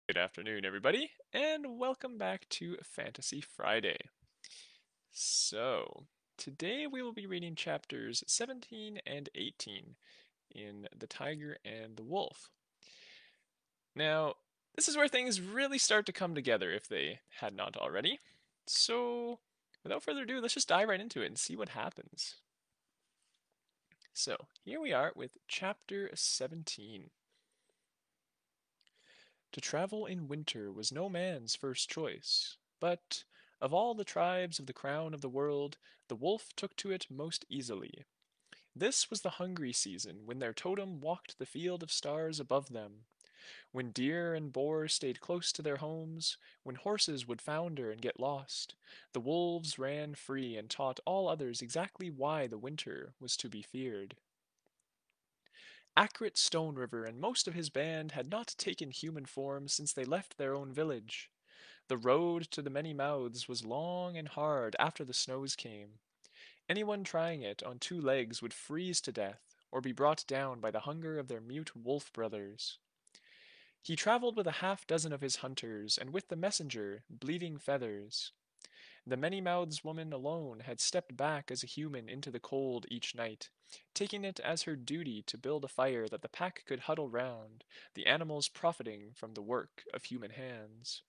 Good afternoon, everybody, and welcome back to Fantasy Friday. So, today we will be reading chapters 17 and 18 in The Tiger and the Wolf. Now, this is where things really start to come together if they had not already. So, without further ado, let's just dive right into it and see what happens. So, here we are with chapter 17. To travel in winter was no man's first choice, but of all the tribes of the crown of the world, the wolf took to it most easily. This was the hungry season, when their totem walked the field of stars above them, when deer and boar stayed close to their homes, when horses would founder and get lost. The wolves ran free and taught all others exactly why the winter was to be feared. Akrit Stone River and most of his band had not taken human form since they left their own village. The road to the many mouths was long and hard after the snows came. Anyone trying it on two legs would freeze to death, or be brought down by the hunger of their mute wolf brothers. He traveled with a half-dozen of his hunters, and with the messenger, Bleeding Feathers. The Many-Mouths woman alone had stepped back as a human into the cold each night, taking it as her duty to build a fire that the pack could huddle round, the animals profiting from the work of human hands.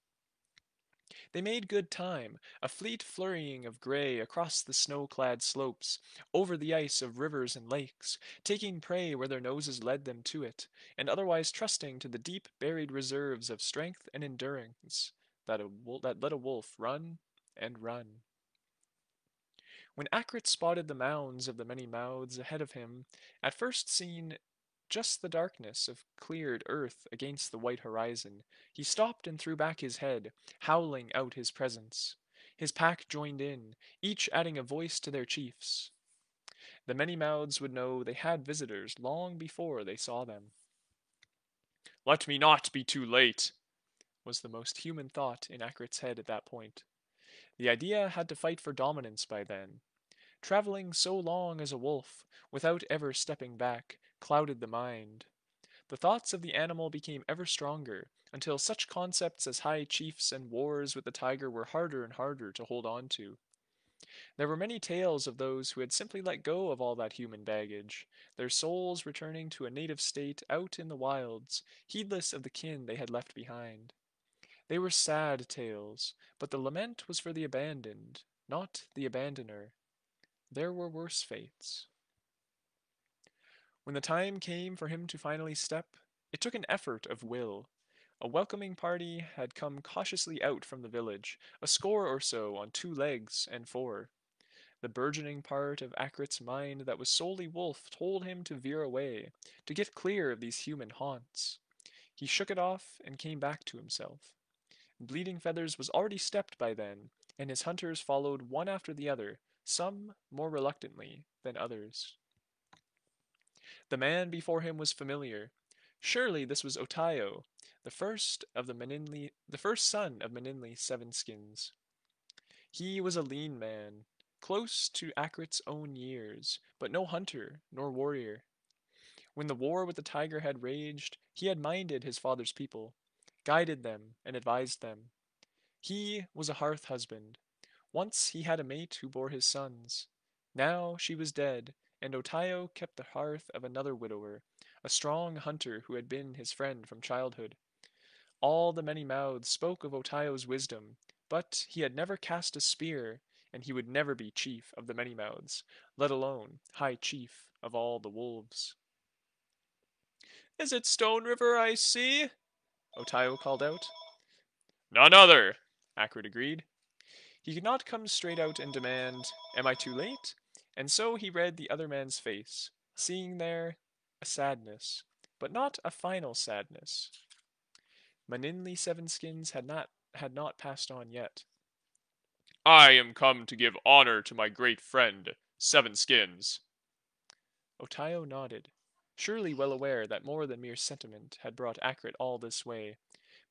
They made good time, a fleet flurrying of gray across the snow-clad slopes, over the ice of rivers and lakes, taking prey where their noses led them to it, and otherwise trusting to the deep-buried reserves of strength and endurance that let a wolf run and run. When Akrit spotted the mounds of the many mouths ahead of him, at first seen just the darkness of cleared earth against the white horizon, he stopped and threw back his head, howling out his presence. His pack joined in, each adding a voice to their chiefs. The many mouths would know they had visitors long before they saw them. Let me not be too late, was the most human thought in Akrit's head at that point. The idea had to fight for dominance by then. Traveling so long as a wolf, without ever stepping back, clouded the mind. The thoughts of the animal became ever stronger, until such concepts as high chiefs and wars with the tiger were harder and harder to hold on to. There were many tales of those who had simply let go of all that human baggage, their souls returning to a native state out in the wilds, heedless of the kin they had left behind. They were sad tales, but the lament was for the abandoned, not the abandoner. There were worse fates. When the time came for him to finally step, it took an effort of will. A welcoming party had come cautiously out from the village, a score or so on two legs and four. The burgeoning part of Akrit's mind that was solely wolf told him to veer away, to get clear of these human haunts. He shook it off and came back to himself. Bleeding Feathers was already stepped by then, and his hunters followed one after the other, some more reluctantly than others. The man before him was familiar. Surely this was Otayo, the first son of Meninli Sevenskins. He was a lean man, close to Akrit's own years, but no hunter nor warrior. When the war with the tiger had raged, he had minded his father's people, guided them and advised them. He was a hearth husband. Once he had a mate who bore his sons. Now she was dead, and Otayo kept the hearth of another widower, a strong hunter who had been his friend from childhood. All the many mouths spoke of Otayo's wisdom, but he had never cast a spear, and he would never be chief of the many mouths, let alone high chief of all the wolves. Is it Stone River I see? Otayo called out. None other, Akrit agreed. He could not come straight out and demand, Am I too late? And so he read the other man's face, seeing there a sadness, but not a final sadness. Meninli Sevenskins had not passed on yet. I am come to give honor to my great friend, Sevenskins. Otayo nodded, surely well aware that more than mere sentiment had brought Akrit all this way,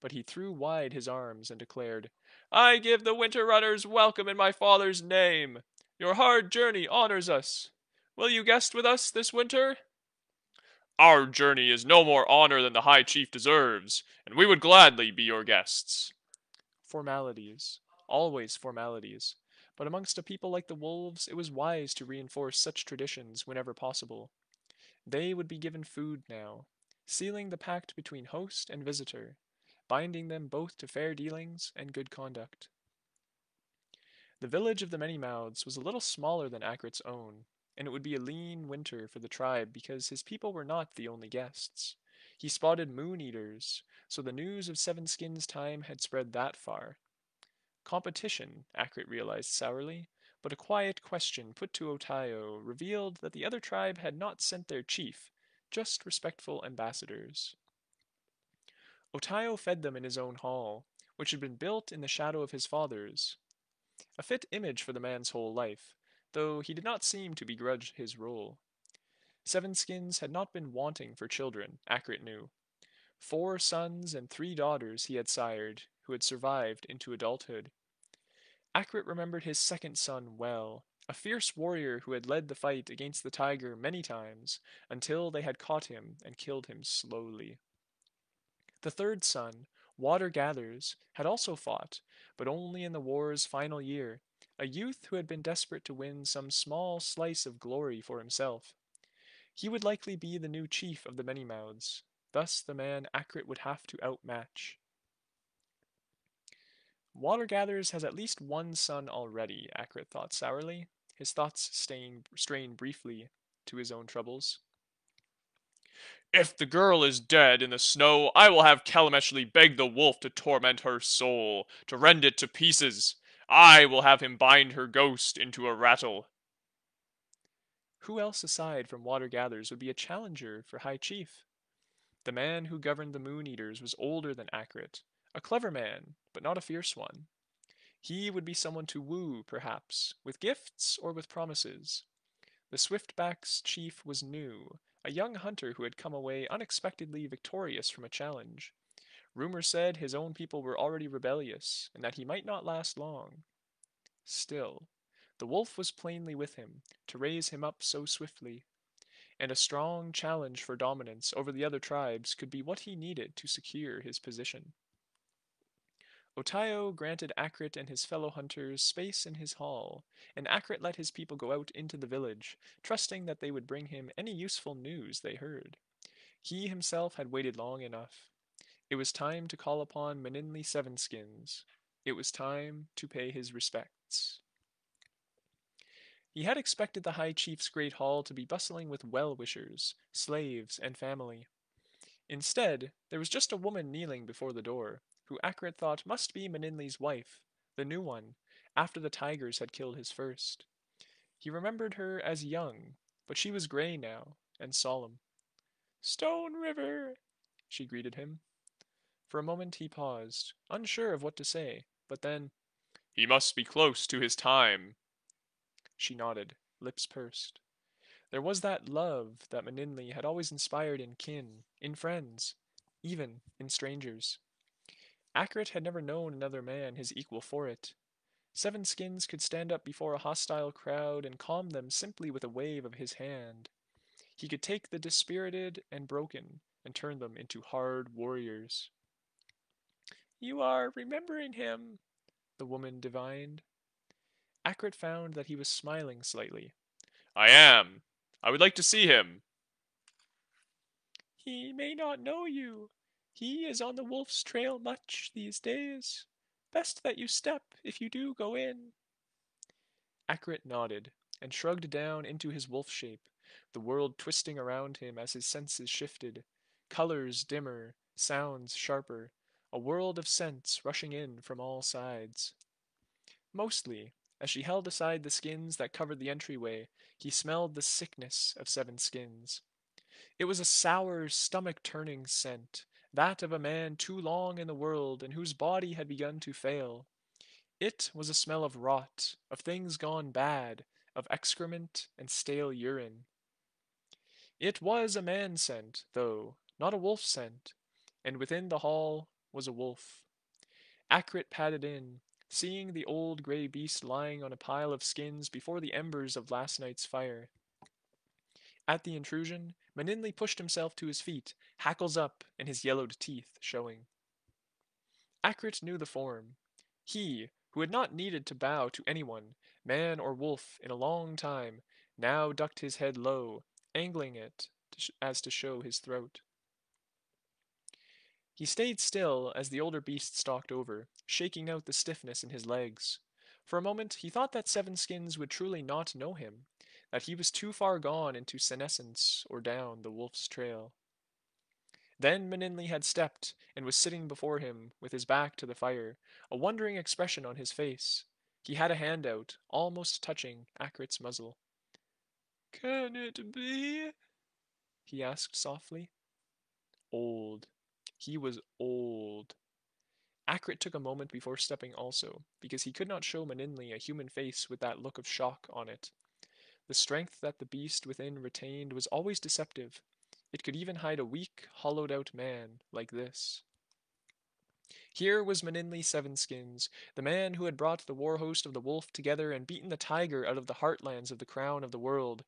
but he threw wide his arms and declared, I give the winter runners welcome in my father's name. Your hard journey honors us. Will you guest with us this winter? Our journey is no more honor than the High Chief deserves, and we would gladly be your guests. Formalities. Always formalities. But amongst a people like the wolves, it was wise to reinforce such traditions whenever possible. They would be given food now, sealing the pact between host and visitor, binding them both to fair dealings and good conduct. The village of the Many Mouths was a little smaller than Akrit's own, and it would be a lean winter for the tribe because his people were not the only guests. He spotted moon eaters, so the news of Seven Skins' time had spread that far. Competition, Akrit realized sourly, but a quiet question put to Otayo revealed that the other tribe had not sent their chief, just respectful ambassadors. Otayo fed them in his own hall, which had been built in the shadow of his father's, a fit image for the man's whole life, though he did not seem to begrudge his role. Seven Skins had not been wanting for children, Akrit knew. 4 sons and 3 daughters he had sired, who had survived into adulthood. Akrit remembered his second son well, a fierce warrior who had led the fight against the tiger many times, until they had caught him and killed him slowly. The third son, Water Gathers, had also fought, but only in the war's final year, a youth who had been desperate to win some small slice of glory for himself. He would likely be the new chief of the Many Mouths, thus the man Akrit would have to outmatch. Water Gathers has at least 1 son already, Akrit thought sourly, his thoughts straying briefly to his own troubles. If the girl is dead in the snow, I will have Kalameshli beg the wolf to torment her soul, to rend it to pieces. I will have him bind her ghost into a rattle. Who else aside from Water Gathers would be a challenger for High Chief? The man who governed the Moon Eaters was older than Akrit, a clever man, but not a fierce one. He would be someone to woo, perhaps, with gifts or with promises. The Swiftback's chief was new, a young hunter who had come away unexpectedly victorious from a challenge. Rumor said his own people were already rebellious, and that he might not last long. Still, the wolf was plainly with him, to raise him up so swiftly, and a strong challenge for dominance over the other tribes could be what he needed to secure his position. Otayo granted Akrit and his fellow hunters space in his hall, and Akrit let his people go out into the village, trusting that they would bring him any useful news they heard. He himself had waited long enough. It was time to call upon Meninli Sevenskins. It was time to pay his respects. He had expected the High Chief's great hall to be bustling with well-wishers, slaves, and family. Instead, there was just a woman kneeling before the door, who Akrit thought must be Meninli's wife, the new one, after the tigers had killed his first. He remembered her as young, but she was gray now, and solemn. "Stone River," she greeted him. For a moment he paused, unsure of what to say, but then, "He must be close to his time." she nodded, lips pursed. There was that love that Meninli had always inspired in kin, in friends, even in strangers. Akrit had never known another man his equal for it. Seven Skins could stand up before a hostile crowd and calm them simply with a wave of his hand. He could take the dispirited and broken and turn them into hard warriors. "You are remembering him," the woman divined. Akrit found that he was smiling slightly. "I am. I would like to see him." "He may not know you. He is on the wolf's trail much these days. Best that you step if you do go in." Akrit nodded, and shrugged down into his wolf shape, the world twisting around him as his senses shifted, colors dimmer, sounds sharper, a world of scents rushing in from all sides. Mostly, as she held aside the skins that covered the entryway, he smelled the sickness of Seven Skins. It was a sour, stomach-turning scent, that of a man too long in the world and whose body had begun to fail. It was a smell of rot, of things gone bad, of excrement and stale urine. It was a man scent, though, not a wolf scent, and within the hall was a wolf. Akrit padded in, seeing the old gray beast lying on a pile of skins before the embers of last night's fire. At the intrusion, Manninley pushed himself to his feet, hackles up, and his yellowed teeth showing. Akrit knew the form. He, who had not needed to bow to anyone, man or wolf, in a long time, now ducked his head low, angling it as to show his throat. He stayed still as the older beast stalked over, shaking out the stiffness in his legs. For a moment he thought that Seven Skins would truly not know him, that he was too far gone into senescence or down the wolf's trail. Then Manninley had stepped, and was sitting before him, with his back to the fire, a wondering expression on his face. He had a hand out, almost touching Akrit's muzzle. "Can it be?" he asked softly. Old. He was old. Akrit took a moment before stepping also, because he could not show Manninley a human face with that look of shock on it. The strength that the beast within retained was always deceptive. It could even hide a weak, hollowed-out man like this. Here was Manninley Sevenskins, the man who had brought the war host of the wolf together and beaten the tiger out of the heartlands of the crown of the world.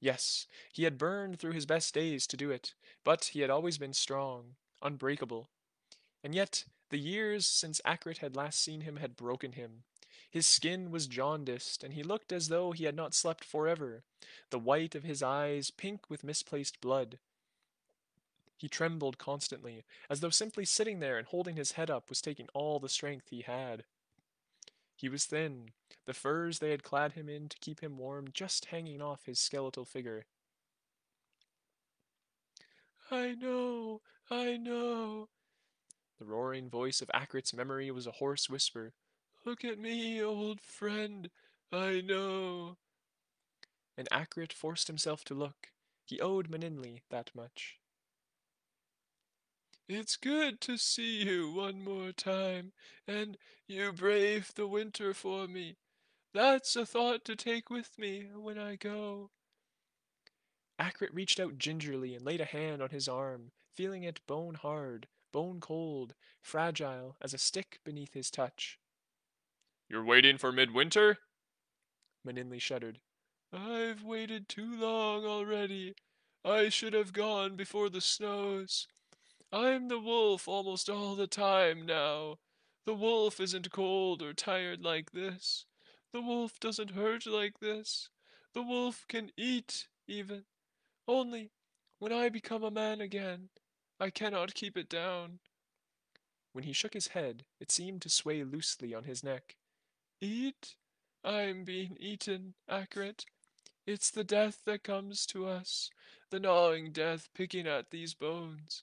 Yes, he had burned through his best days to do it, but he had always been strong, unbreakable. And yet, the years since Akrit had last seen him had broken him. His skin was jaundiced, and he looked as though he had not slept forever, the white of his eyes pink with misplaced blood. He trembled constantly, as though simply sitting there and holding his head up was taking all the strength he had. He was thin, the furs they had clad him in to keep him warm just hanging off his skeletal figure. "I know, I know." The roaring voice of Akrit's memory was a hoarse whisper. "Look at me, old friend. I know." And Akrit forced himself to look. He owed Manninley that much. "It's good to see you one more time, and you brave the winter for me. That's a thought to take with me when I go." Akrit reached out gingerly and laid a hand on his arm, feeling it bone hard, bone cold, fragile as a stick beneath his touch. "You're waiting for midwinter?" Manninley shuddered. "I've waited too long already. I should have gone before the snows. I'm the wolf almost all the time now. The wolf isn't cold or tired like this. The wolf doesn't hurt like this. The wolf can eat, even. Only, when I become a man again, I cannot keep it down." When he shook his head, it seemed to sway loosely on his neck. "Eat? I'm being eaten, Akrit. It's the death that comes to us, the gnawing death picking at these bones.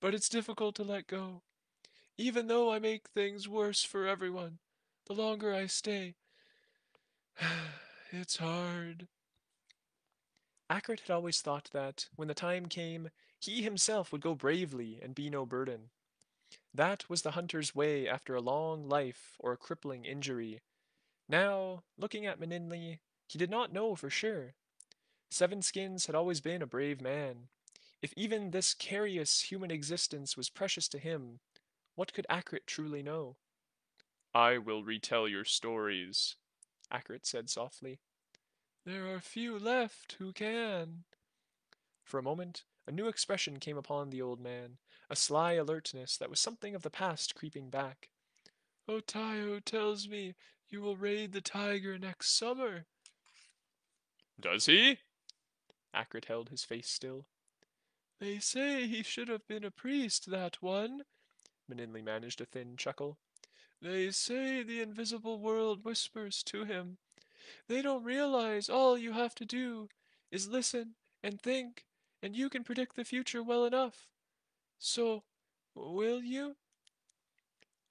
But it's difficult to let go. Even though I make things worse for everyone, the longer I stay, it's hard." Akrit had always thought that, when the time came, he himself would go bravely and be no burden. That was the hunter's way after a long life or a crippling injury. Now, looking at Manninley, he did not know for sure. Seven Skins had always been a brave man. If even this carious human existence was precious to him, what could Akrit truly know? "I will retell your stories," Akrit said softly. "There are few left who can." For a moment, a new expression came upon the old man, a sly alertness that was something of the past creeping back. "Otayo tells me you will raid the tiger next summer." "Does he?" Akrit held his face still. "They say he should have been a priest, that one." Manninley managed a thin chuckle. "They say the invisible world whispers to him. They don't realize all you have to do is listen and think, and you can predict the future well enough. So, will you?"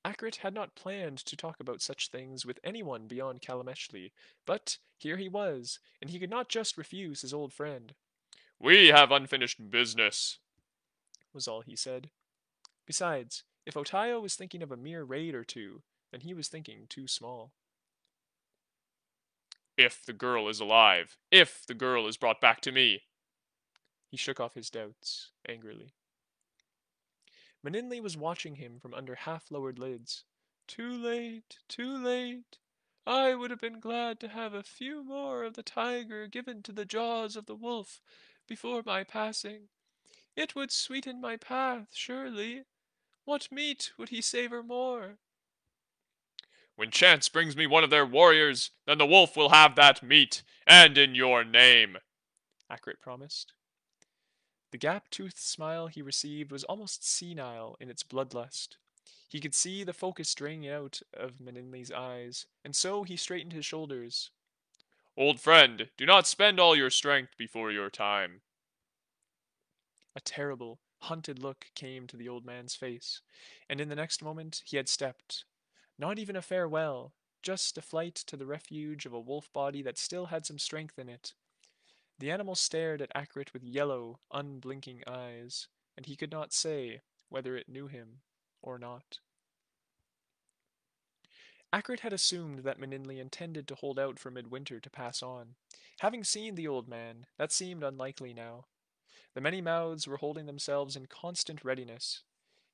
Akrit had not planned to talk about such things with anyone beyond Kalameshli, but here he was, and he could not just refuse his old friend, "We have unfinished business." was all he said. Besides, if Otayo was thinking of a mere raid or two, then he was thinking too small. "If the girl is alive, if the girl is brought back to me." He shook off his doubts, angrily. Manninley was watching him from under half-lowered lids. "Too late, too late. I would have been glad to have a few more of the tiger given to the jaws of the wolf, before my passing. It would sweeten my path, surely. What meat would he savor more? When chance brings me one of their warriors, then the wolf will have that meat, and in your name, Akrit promised. The gap-toothed smile he received was almost senile in its bloodlust. He could see the focus draining out of Meninli's eyes, and so he straightened his shoulders. Old friend, do not spend all your strength before your time. A terrible, hunted look came to the old man's face, and in the next moment he had stepped. Not even a farewell, just a flight to the refuge of a wolf body that still had some strength in it. The animal stared at Akrit with yellow, unblinking eyes, and he could not say whether it knew him or not. Akrit had assumed that Meninli intended to hold out for midwinter to pass on. Having seen the old man, that seemed unlikely now. The many mouths were holding themselves in constant readiness.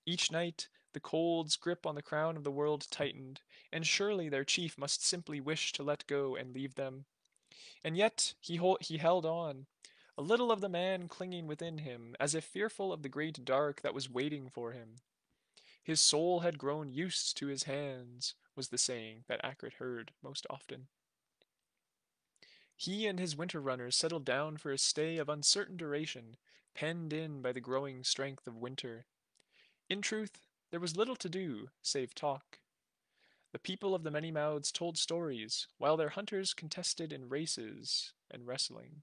Each night, the cold's grip on the crown of the world tightened, and surely their chief must simply wish to let go and leave them. And yet he held on, a little of the man clinging within him, as if fearful of the great dark that was waiting for him. His soul had grown used to his hands, was the saying that Akrit heard most often. He and his winter runners settled down for a stay of uncertain duration, penned in by the growing strength of winter. In truth, there was little to do, save talk. The people of the many mouths told stories, while their hunters contested in races and wrestling.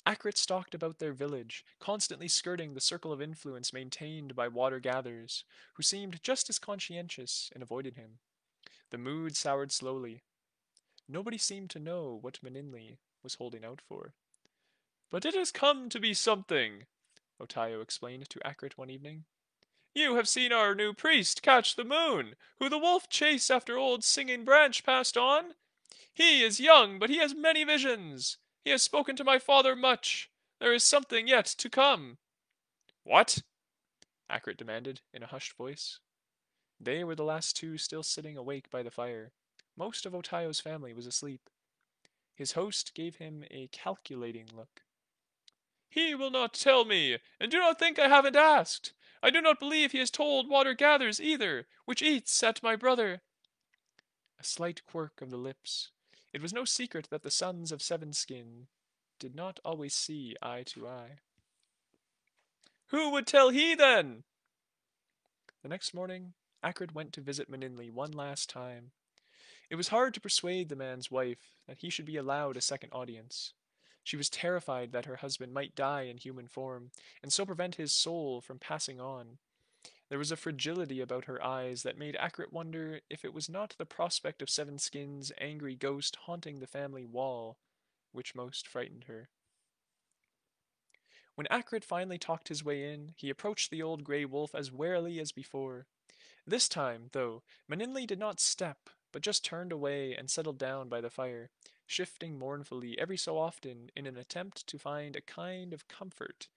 Akrit stalked about their village, constantly skirting the circle of influence maintained by water gatherers, who seemed just as conscientious and avoided him. The mood soured slowly. Nobody seemed to know what Meninli was holding out for. But it has come to be something, Otayo explained to Akrit one evening. You have seen our new priest catch the moon, who the wolf chased after old Singing Branch passed on? He is young, but he has many visions. He has spoken to my father much. There is something yet to come. What? Akrit demanded in a hushed voice. They were the last two still sitting awake by the fire. Most of Otayo's family was asleep. His host gave him a calculating look. He will not tell me, and do not think I haven't asked. I do not believe he has told Water Gathers either, which eats at my brother. A slight quirk of the lips. It was no secret that the sons of Sevenskin did not always see eye to eye. Who would tell he then? The next morning, Akrit went to visit Meninli one last time. It was hard to persuade the man's wife that he should be allowed a second audience. She was terrified that her husband might die in human form, and so prevent his soul from passing on. There was a fragility about her eyes that made Akrit wonder if it was not the prospect of Sevenskin's angry ghost haunting the family wall which most frightened her. When Akrit finally talked his way in, he approached the old grey wolf as warily as before. This time, though, Meninli did not step, but just turned away and settled down by the fire, shifting mournfully every so often in an attempt to find a kind of comfort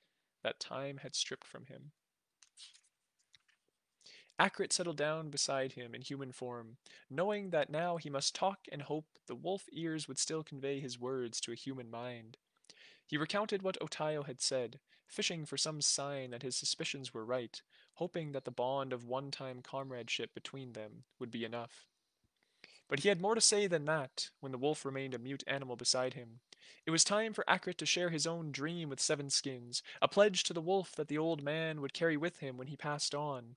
that time had stripped from him. Akrit settled down beside him in human form, knowing that now he must talk and hope the wolf ears would still convey his words to a human mind. He recounted what Otayo had said, fishing for some sign that his suspicions were right, hoping that the bond of one-time comradeship between them would be enough. But he had more to say than that, when the wolf remained a mute animal beside him. It was time for Akrit to share his own dream with Sevenskins, a pledge to the wolf that the old man would carry with him when he passed on.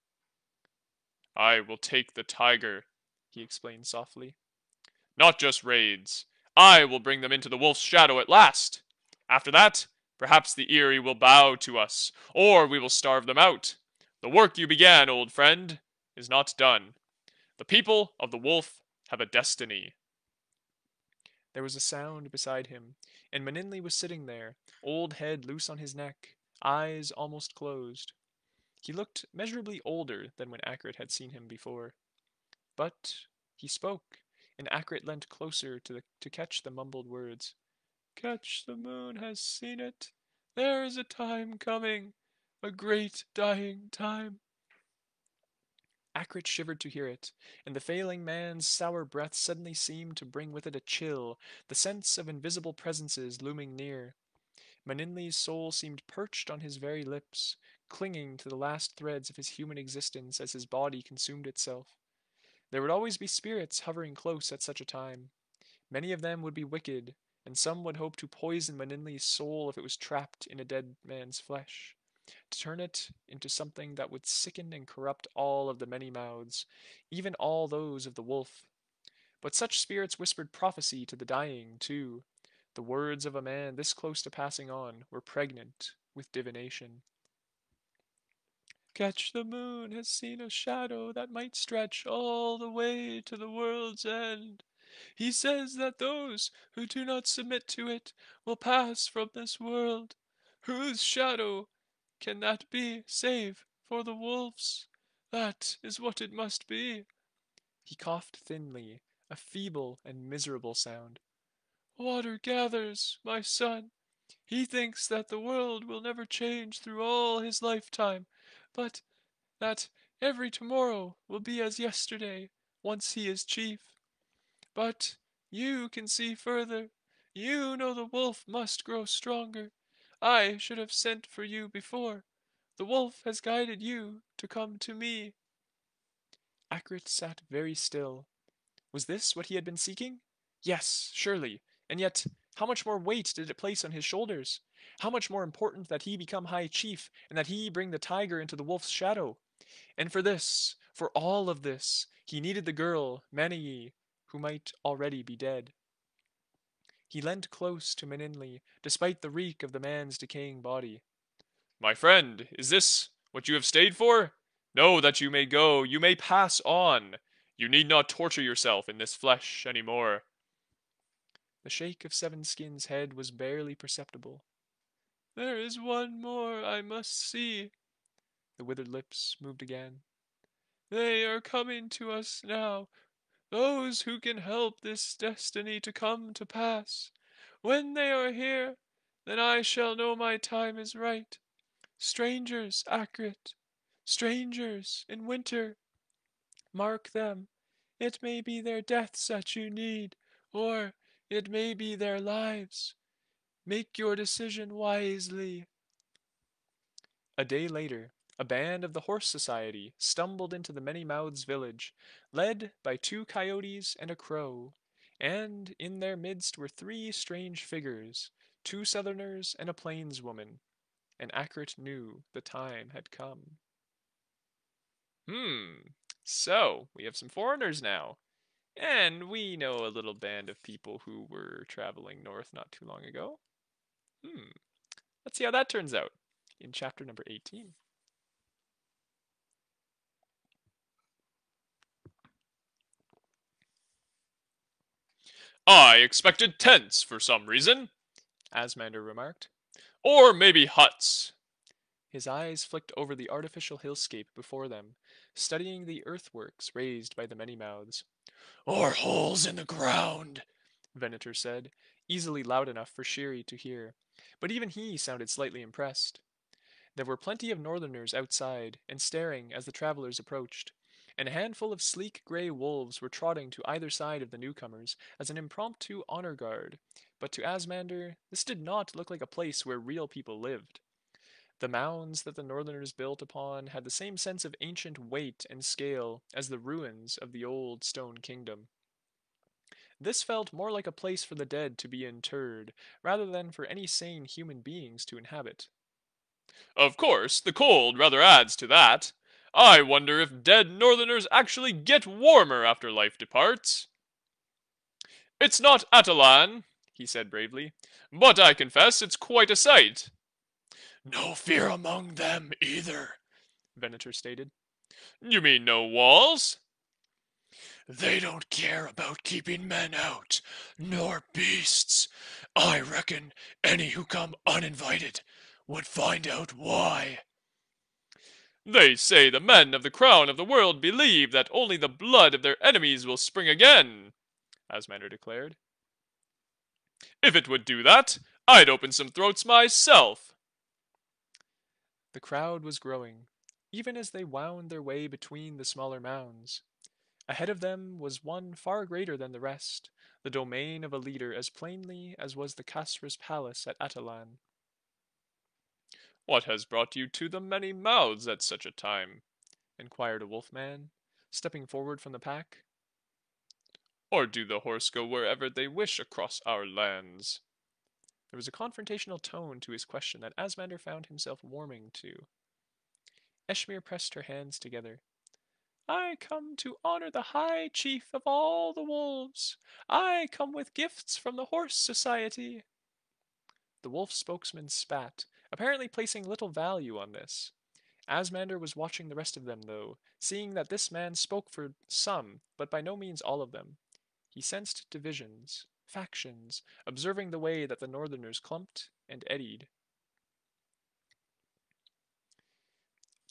I will take the tiger, he explained softly. Not just raids. I will bring them into the wolf's shadow at last. After that, perhaps the Eyrie will bow to us, or we will starve them out. The work you began, old friend, is not done. The people of the wolf have a destiny. There was a sound beside him, and Meninli was sitting there, old head loose on his neck, eyes almost closed. He looked measurably older than when Akrit had seen him before. But he spoke, and Akrit leant closer to catch the mumbled words. Catch the moon has seen it. There is a time coming, a great dying time. Akrit shivered to hear it, and the failing man's sour breath suddenly seemed to bring with it a chill, the sense of invisible presences looming near. Meninli's soul seemed perched on his very lips, clinging to the last threads of his human existence as his body consumed itself. There would always be spirits hovering close at such a time. Many of them would be wicked, and some would hope to poison Meninli's soul if it was trapped in a dead man's flesh, to turn it into something that would sicken and corrupt all of the many mouths, even all those of the wolf. But such spirits whispered prophecy to the dying, too. The words of a man this close to passing on were pregnant with divination. Catch the moon has seen a shadow that might stretch all the way to the world's end. He says that those who do not submit to it will pass from this world. Whose shadow can that be, save for the wolf's? That is what it must be. He coughed thinly, a feeble and miserable sound. Water gathers, my son. He thinks that the world will never change through all his lifetime, but that every tomorrow will be as yesterday, once he is chief. But you can see further. You know the wolf must grow stronger. I should have sent for you before. The wolf has guided you to come to me. Akrit sat very still. Was this what he had been seeking? Yes, surely. And yet, how much more weight did it place on his shoulders? How much more important that he become high chief, and that he bring the tiger into the wolf's shadow? And for this, for all of this, he needed the girl, Manayee, who might already be dead. He leant close to Meninli, despite the reek of the man's decaying body. My friend, is this what you have stayed for? Know that you may go, you may pass on. You need not torture yourself in this flesh any more. The shake of Seven Skin's head was barely perceptible. There is one more I must see. The withered lips moved again. They are coming to us now, those who can help this destiny to come to pass. When they are here, then I shall know my time is right. Strangers, Akrit, strangers in winter. Mark them. It may be their deaths that you need, or it may be their lives. Make your decision wisely. A day later, a band of the Horse Society stumbled into the Many Mouths village, led by two coyotes and a crow, and in their midst were three strange figures, two southerners and a plainswoman, and Akrit knew the time had come. So, we have some foreigners now. And we know a little band of people who were traveling north not too long ago. Let's see how that turns out in chapter number 18. I expected tents for some reason, Asmander remarked. or maybe huts. His eyes flicked over the artificial hillscape before them, studying the earthworks raised by the Many Mouths. Or holes in the ground, Venator said, easily loud enough for Shyri to hear, but even he sounded slightly impressed. There were plenty of northerners outside and staring as the travelers approached, and a handful of sleek gray wolves were trotting to either side of the newcomers as an impromptu honor guard, but to Asmander this did not look like a place where real people lived. The mounds that the northerners built upon had the same sense of ancient weight and scale as the ruins of the old stone kingdom. This felt more like a place for the dead to be interred, rather than for any sane human beings to inhabit. Of course, the cold rather adds to that. I wonder if dead northerners actually get warmer after life departs. It's not Atalan, he said bravely, but I confess it's quite a sight. no fear among them either, Venator stated. You mean no walls? They don't care about keeping men out, nor beasts. I reckon any who come uninvited would find out why. They say the men of the crown of the world believe that only the blood of their enemies will spring again, Asmander declared. If it would do that, I'd open some throats myself. The crowd was growing, even as they wound their way between the smaller mounds. Ahead of them was one far greater than the rest, the domain of a leader as plainly as was the Casrus palace at Atalan. What has brought you to the many mouths at such a time? inquired a wolf-man, stepping forward from the pack. Or do the horse go wherever they wish across our lands? There was a confrontational tone to his question that Asmander found himself warming to. Eshmir pressed her hands together. I come to honor the High Chief of all the wolves. I come with gifts from the Horse Society. The wolf spokesman spat, apparently placing little value on this. Asmander was watching the rest of them, though, seeing that this man spoke for some, but by no means all of them. He sensed divisions, factions, observing the way that the northerners clumped and eddied.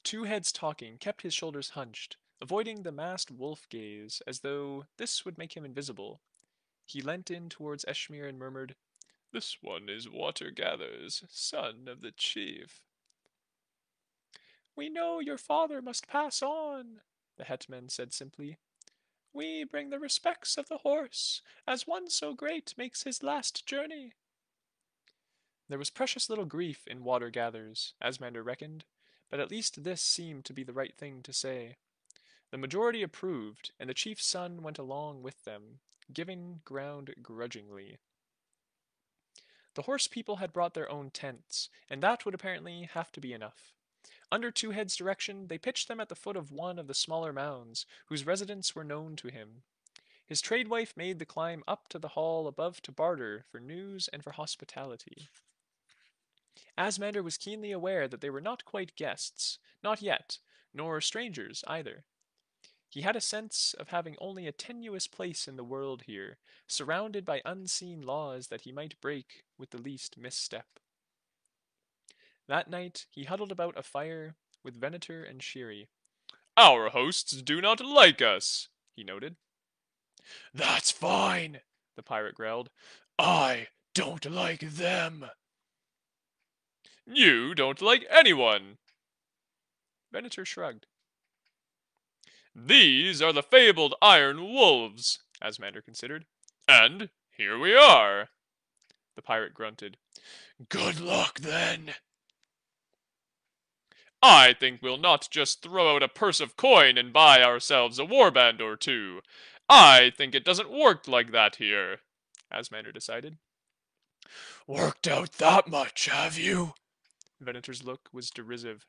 Two heads talking kept his shoulders hunched, avoiding the masked wolf gaze as though this would make him invisible. He leant in towards Eshmir and murmured, This one is Water Gather's, son of the chief. We know your father must pass on, the hetman said simply. We bring the respects of the horse, as one so great makes his last journey. There was precious little grief in Water Gather's, Asmander reckoned, but at least this seemed to be the right thing to say. The majority approved, and the chief's son went along with them, giving ground grudgingly. The horse people had brought their own tents, and that would apparently have to be enough. Under Two Heads' direction, they pitched them at the foot of one of the smaller mounds, whose residents were known to him. His trade wife made the climb up to the hall above to barter for news and for hospitality. Asmander was keenly aware that they were not quite guests, not yet, nor strangers either. He had a sense of having only a tenuous place in the world here, surrounded by unseen laws that he might break with the least misstep. That night he huddled about a fire with Venator and Shyri. Our hosts do not like us, he noted. That's fine, the pirate growled. I don't like them. You don't like anyone. Venator shrugged. These are the fabled iron wolves, Asmander considered. And here we are. The pirate grunted. Good luck, then. I think we'll not just throw out a purse of coin and buy ourselves a warband or two. I think it doesn't work like that here, Asmander decided. Worked out that much, have you? Venator's look was derisive.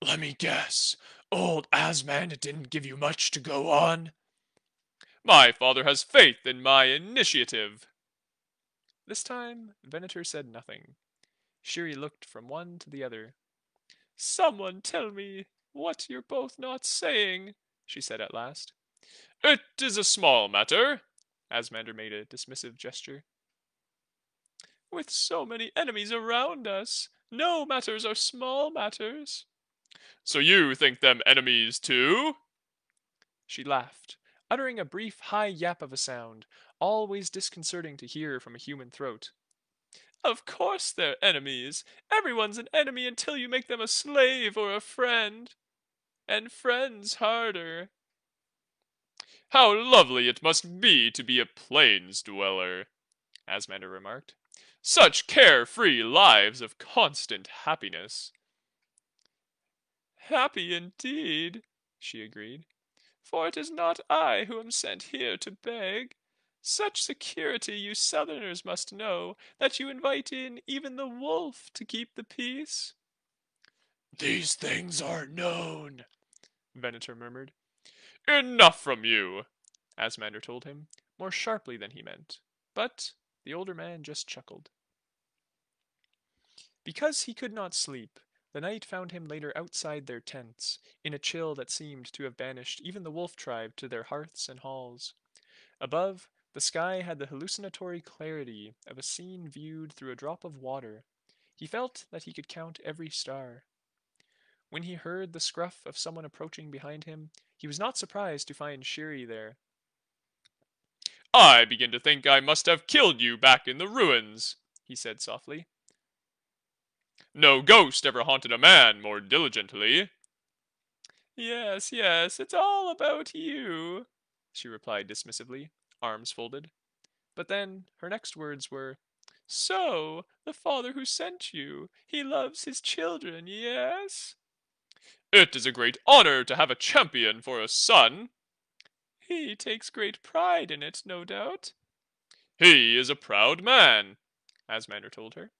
Let me guess. Old Asmander didn't give you much to go on? My father has faith in my initiative. This time, Venator said nothing. Shyri looked from one to the other. Someone tell me what you're both not saying, she said at last. It is a small matter. Asmander made a dismissive gesture. With so many enemies around us, no matters are small matters. So you think them enemies too? She laughed, uttering a brief high yap of a sound, always disconcerting to hear from a human throat. Of course they're enemies. Everyone's an enemy until you make them a slave or a friend. And friends harder. How lovely it must be to be a plains dweller, Asmander remarked. Such carefree lives of constant happiness. Happy indeed, she agreed. For it is not I who am sent here to beg. Such security you southerners must know, that you invite in even the wolf to keep the peace. These things are known, Venator murmured. Enough from you, Asmander told him, more sharply than he meant. But the older man just chuckled. Because he could not sleep, the night found him later outside their tents, in a chill that seemed to have banished even the wolf tribe to their hearths and halls. Above, the sky had the hallucinatory clarity of a scene viewed through a drop of water. He felt that he could count every star. When he heard the scruff of someone approaching behind him, he was not surprised to find Shyri there. I begin to think I must have killed you back in the ruins, he said softly. No ghost ever haunted a man more diligently. Yes, it's all about you, she replied dismissively, arms folded. But then her next words were, So, the father who sent you, he loves his children, yes? It is a great honor to have a champion for a son. He takes great pride in it, no doubt. He is a proud man, Asmander told her.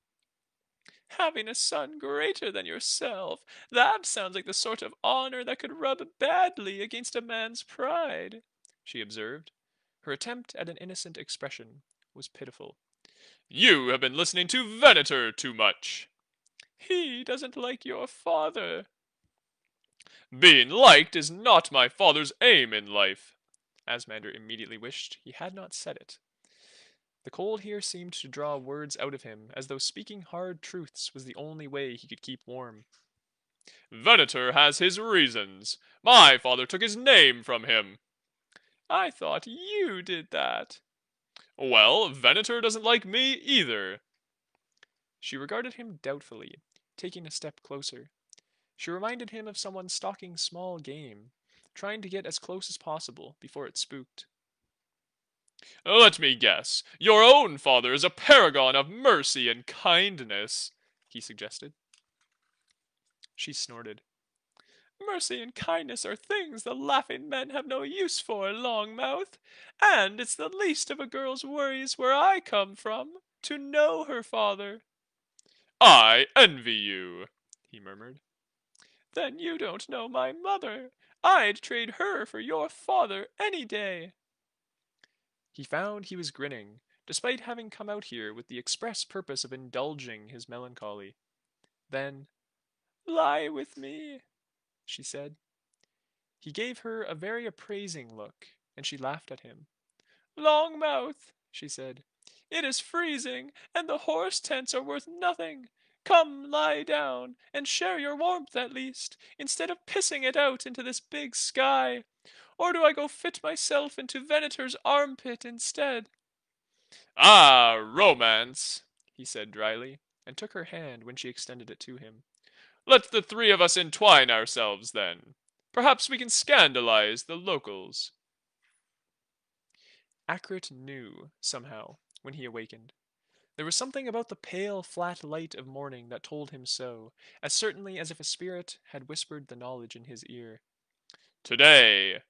Having a son greater than yourself, that sounds like the sort of honor that could rub badly against a man's pride, she observed. Her attempt at an innocent expression was pitiful. You have been listening to Venator too much. He doesn't like your father. Being liked is not my father's aim in life. Asmander immediately wished he had not said it. The cold here seemed to draw words out of him, as though speaking hard truths was the only way he could keep warm. Venator has his reasons. My father took his name from him. I thought you did that. Well, Venator doesn't like me either. She regarded him doubtfully, taking a step closer. She reminded him of someone stalking small game, trying to get as close as possible before it spooked. Let me guess. Your own father is a paragon of mercy and kindness, he suggested. She snorted. Mercy and kindness are things the laughing men have no use for, Longmouth, and it's the least of a girl's worries where I come from, to know her father. I envy you, he murmured. Then you don't know my mother. I'd trade her for your father any day. He found he was grinning, despite having come out here with the express purpose of indulging his melancholy. Then, lie with me, she said. He gave her a very appraising look, and she laughed at him. Longmouth, she said, it is freezing, and the horse tents are worth nothing. Come lie down, and share your warmth at least, instead of pissing it out into this big sky. Or do I go fit myself into Venator's armpit instead? Ah, romance, he said dryly, and took her hand when she extended it to him. Let the three of us entwine ourselves, then. Perhaps we can scandalize the locals. Akrit knew, somehow, when he awakened. There was something about the pale, flat light of morning that told him so, as certainly as if a spirit had whispered the knowledge in his ear. Today.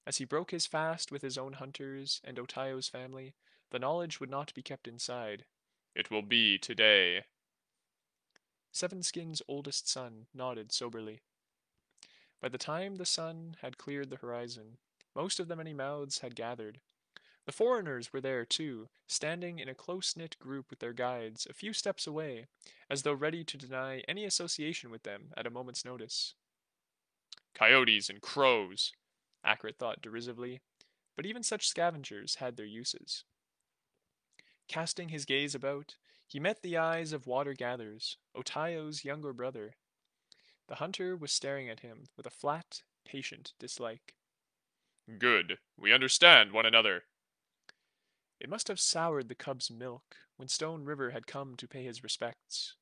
As he broke his fast with his own hunters and Otayo's family, the knowledge would not be kept inside. It will be today. Sevenskin's oldest son nodded soberly. By the time the sun had cleared the horizon, most of the many mouths had gathered. The foreigners were there too, standing in a close-knit group with their guides a few steps away, as though ready to deny any association with them at a moment's notice. Coyotes and crows, Akrit thought derisively, but even such scavengers had their uses. Casting his gaze about, he met the eyes of Water Gathers, Otayo's younger brother. The hunter was staring at him with a flat, patient dislike. Good. We understand one another. It must have soured the cub's milk when Stone River had come to pay his respects.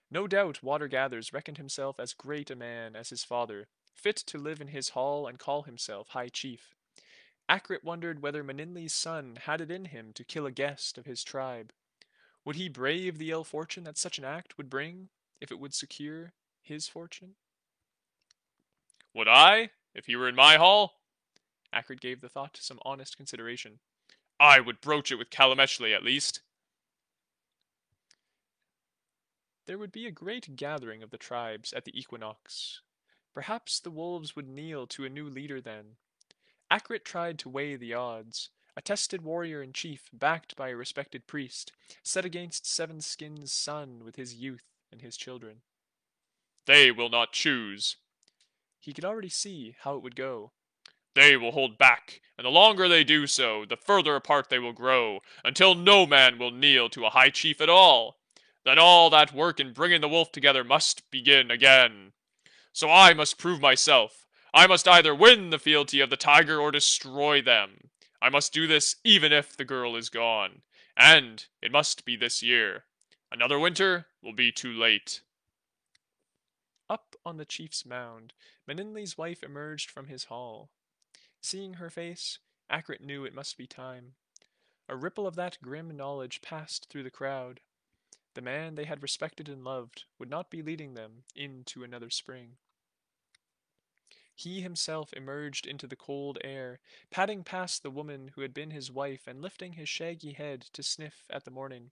No doubt Water Gathers reckoned himself as great a man as his father, fit to live in his hall and call himself High Chief. Akrit wondered whether Meninli's son had it in him to kill a guest of his tribe. Would he brave the ill fortune that such an act would bring, if it would secure his fortune? Would I, if he were in my hall? Akrit gave the thought some honest consideration. I would broach it with Kalameshli, at least. There would be a great gathering of the tribes at the equinox. Perhaps the wolves would kneel to a new leader then. Akrit tried to weigh the odds. A tested warrior-in-chief, backed by a respected priest, set against Sevenskin's son with his youth and his children. They will not choose. He could already see how it would go. They will hold back, and the longer they do so, the further apart they will grow, until no man will kneel to a high chief at all. Then all that work in bringing the wolf together must begin again. So I must prove myself. I must either win the fealty of the tiger or destroy them. I must do this even if the girl is gone. And it must be this year. Another winter will be too late. Up on the chief's mound, Meninli's wife emerged from his hall. Seeing her face, Akrit knew it must be time. A ripple of that grim knowledge passed through the crowd. The man they had respected and loved would not be leading them into another spring. He himself emerged into the cold air, padding past the woman who had been his wife and lifting his shaggy head to sniff at the morning.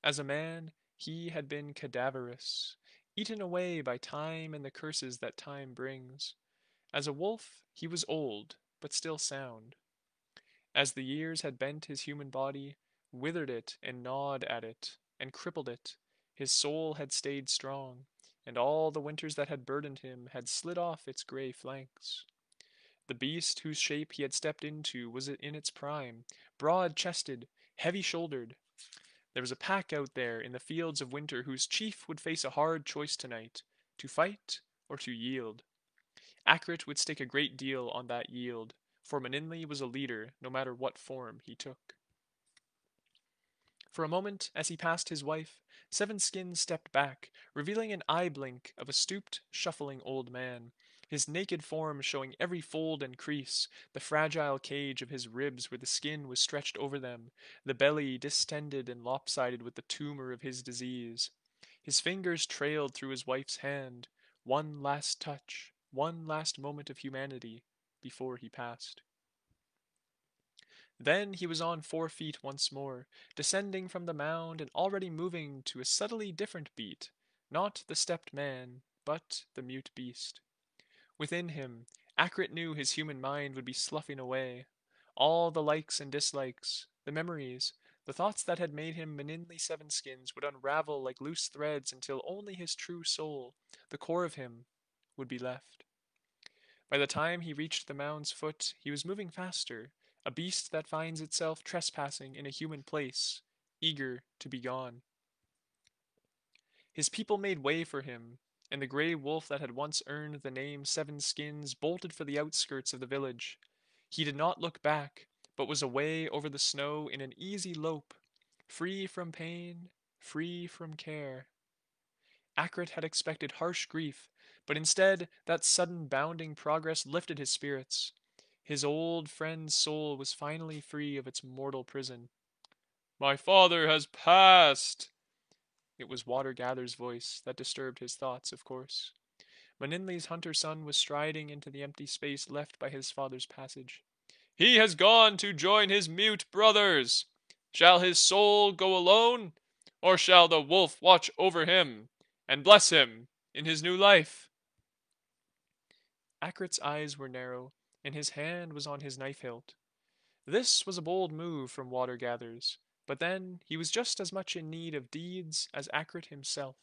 As a man, he had been cadaverous, eaten away by time and the curses that time brings. As a wolf, he was old, but still sound. As the years had bent his human body, withered it and gnawed at it, and crippled it, his soul had stayed strong, and all the winters that had burdened him had slid off its grey flanks. The beast whose shape he had stepped into was in its prime, broad-chested, heavy-shouldered. There was a pack out there in the fields of winter whose chief would face a hard choice tonight, to fight or to yield. Akrit would stake a great deal on that yield, for Manninley was a leader no matter what form he took. For a moment, as he passed his wife, Seven Skins stepped back, revealing an eye blink of a stooped, shuffling old man, his naked form showing every fold and crease, the fragile cage of his ribs where the skin was stretched over them, the belly distended and lopsided with the tumor of his disease. His fingers trailed through his wife's hand, one last touch, one last moment of humanity, before he passed. Then he was on 4 feet once more, descending from the mound and already moving to a subtly different beat, not the stepped man, but the mute beast. Within him, Akrit knew his human mind would be sloughing away. All the likes and dislikes, the memories, the thoughts that had made him Manninley Sevenskins would unravel like loose threads until only his true soul, the core of him, would be left. By the time he reached the mound's foot, he was moving faster, a beast that finds itself trespassing in a human place, eager to be gone. His people made way for him, and the grey wolf that had once earned the name Seven Skins bolted for the outskirts of the village. He did not look back, but was away over the snow in an easy lope, free from pain, free from care. Akrit had expected harsh grief, but instead that sudden bounding progress lifted his spirits. His old friend's soul was finally free of its mortal prison. My father has passed! It was Water-Gather's voice that disturbed his thoughts, of course. Manninley's hunter son was striding into the empty space left by his father's passage. He has gone to join his mute brothers. Shall his soul go alone, or shall the wolf watch over him and bless him in his new life? Akrit's eyes were narrow, and his hand was on his knife hilt. This was a bold move from Water-Gather's, but then he was just as much in need of deeds as Akrit himself.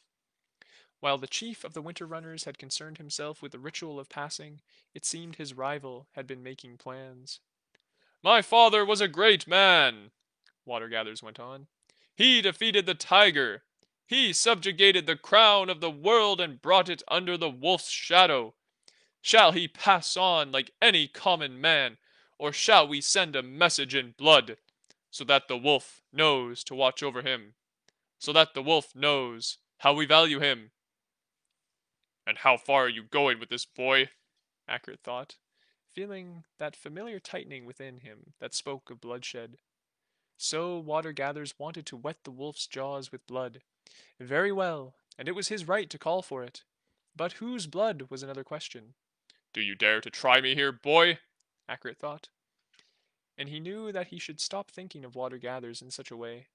While the chief of the Winter Runners had concerned himself with the ritual of passing, it seemed his rival had been making plans. My father was a great man, Water-Gathers went on. He defeated the tiger. He subjugated the crown of the world and brought it under the wolf's shadow. Shall he pass on like any common man, or shall we send a message in blood, so that the wolf knows to watch over him, so that the wolf knows how we value him? And how far are you going with this, boy? Akrit thought, feeling that familiar tightening within him that spoke of bloodshed. So Water-Gather's wanted to wet the wolf's jaws with blood. Very well, and it was his right to call for it. But whose blood was another question. Do you dare to try me here, boy? Akrit thought. And he knew that he should stop thinking of Water-Gather's in such a way.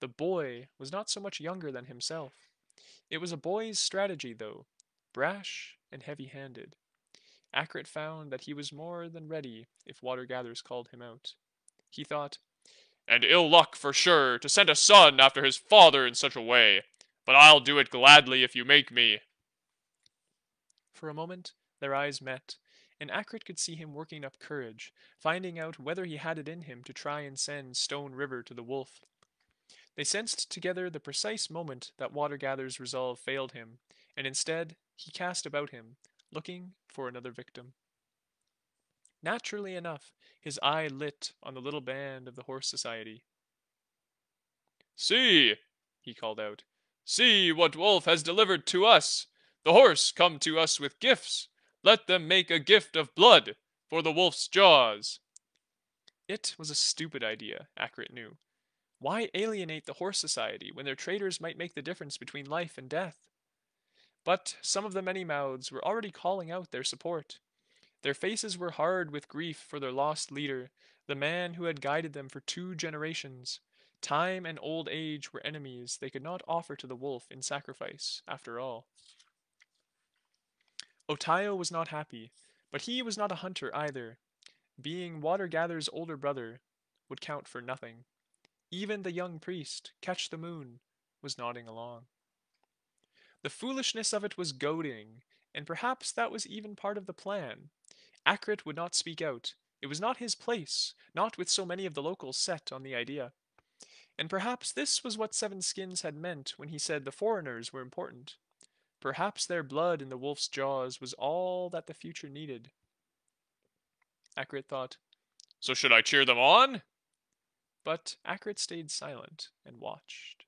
The boy was not so much younger than himself. It was a boy's strategy, though, brash and heavy-handed. Akrit found that he was more than ready if Water-Gather's called him out. He thought, And ill luck for sure, to send a son after his father in such a way. But I'll do it gladly if you make me. For a moment, their eyes met, and Akrit could see him working up courage, finding out whether he had it in him to try and send Stone River to the wolf. They sensed together the precise moment that Water-Gather's resolve failed him, and instead he cast about him, looking for another victim. Naturally enough, his eye lit on the little band of the Horse Society. See, he called out, see what wolf has delivered to us. The horse come to us with gifts. Let them make a gift of blood for the wolf's jaws. It was a stupid idea, Akrit knew. Why alienate the horse society when their traders might make the difference between life and death? But some of the many mouths were already calling out their support. Their faces were hard with grief for their lost leader, the man who had guided them for 2 generations. Time and old age were enemies they could not offer to the wolf in sacrifice, after all. Otayo was not happy, but he was not a hunter either. Being Water Gather's older brother would count for nothing. Even the young priest, Catch the Moon, was nodding along. The foolishness of it was goading, and perhaps that was even part of the plan. Akrit would not speak out. It was not his place, not with so many of the locals set on the idea. And perhaps this was what Seven Skins had meant when he said the foreigners were important. Perhaps their blood in the wolf's jaws was all that the future needed. Akrit thought. So should I cheer them on? But Akrit stayed silent and watched.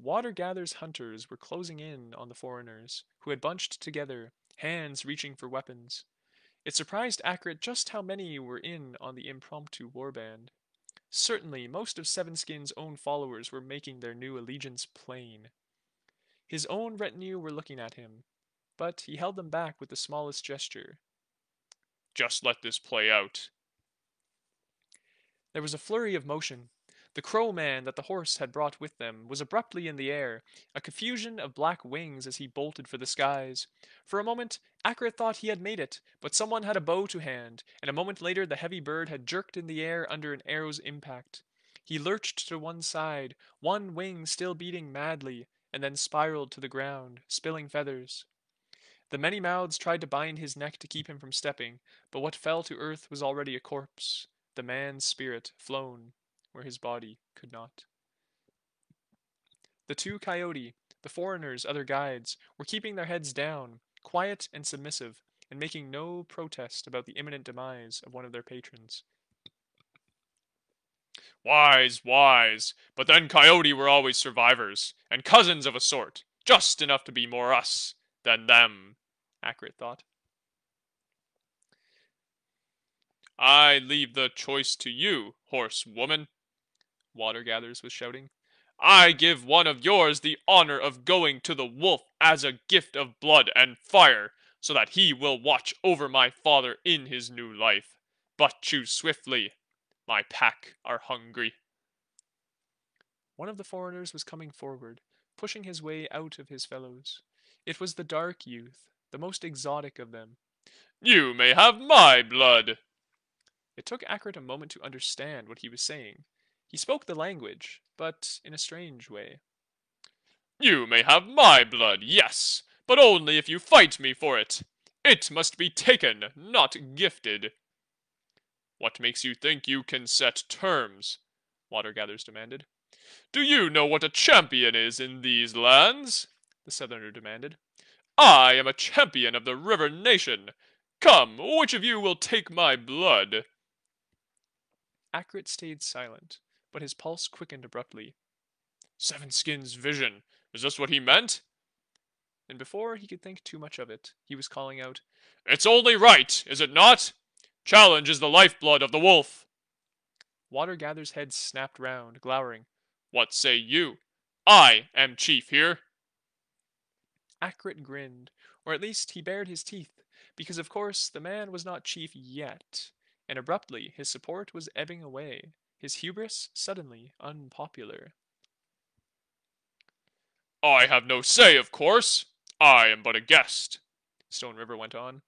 Water Gather's hunters were closing in on the foreigners, who had bunched together, hands reaching for weapons. It surprised Akrit just how many were in on the impromptu warband. Certainly, most of Sevenskin's own followers were making their new allegiance plain. His own retinue were looking at him, but he held them back with the smallest gesture. Just let this play out. There was a flurry of motion. The crow man that the horse had brought with them was abruptly in the air, a confusion of black wings as he bolted for the skies. For a moment, Akrit thought he had made it, but someone had a bow to hand, and a moment later the heavy bird had jerked in the air under an arrow's impact. He lurched to one side, one wing still beating madly, and then spiraled to the ground, spilling feathers. The many mouths tried to bind his neck to keep him from stepping, but what fell to earth was already a corpse, the man's spirit flown where his body could not. The 2 coyote, the foreigners' other guides, were keeping their heads down, quiet and submissive, and making no protest about the imminent demise of one of their patrons. Wise, wise. But then Coyote were always survivors, and cousins of a sort, just enough to be more us than them, Akrit thought. I leave the choice to you, horsewoman, Water Gathers was shouting. I give one of yours the honor of going to the wolf as a gift of blood and fire, so that he will watch over my father in his new life. But choose swiftly. My pack are hungry. One of the foreigners was coming forward, pushing his way out of his fellows. It was the dark youth, the most exotic of them. You may have my blood. It took Akrit a moment to understand what he was saying. He spoke the language, but in a strange way. You may have my blood, yes, but only if you fight me for it. It must be taken, not gifted. What makes you think you can set terms? Water Gathers demanded. Do you know what a champion is in these lands? The southerner demanded. I am a champion of the river nation. Come, which of you will take my blood? Akrit stayed silent, but his pulse quickened abruptly. Seven Skins' vision. Is this what he meant? And before he could think too much of it, he was calling out, It's only right, is it not? Challenge is the lifeblood of the wolf. Water Gather's head snapped round, glowering. What say you? I am chief here. Akrit grinned, or at least he bared his teeth, because of course the man was not chief yet, and abruptly his support was ebbing away, his hubris suddenly unpopular. I have no say, of course. I am but a guest, Stone River went on.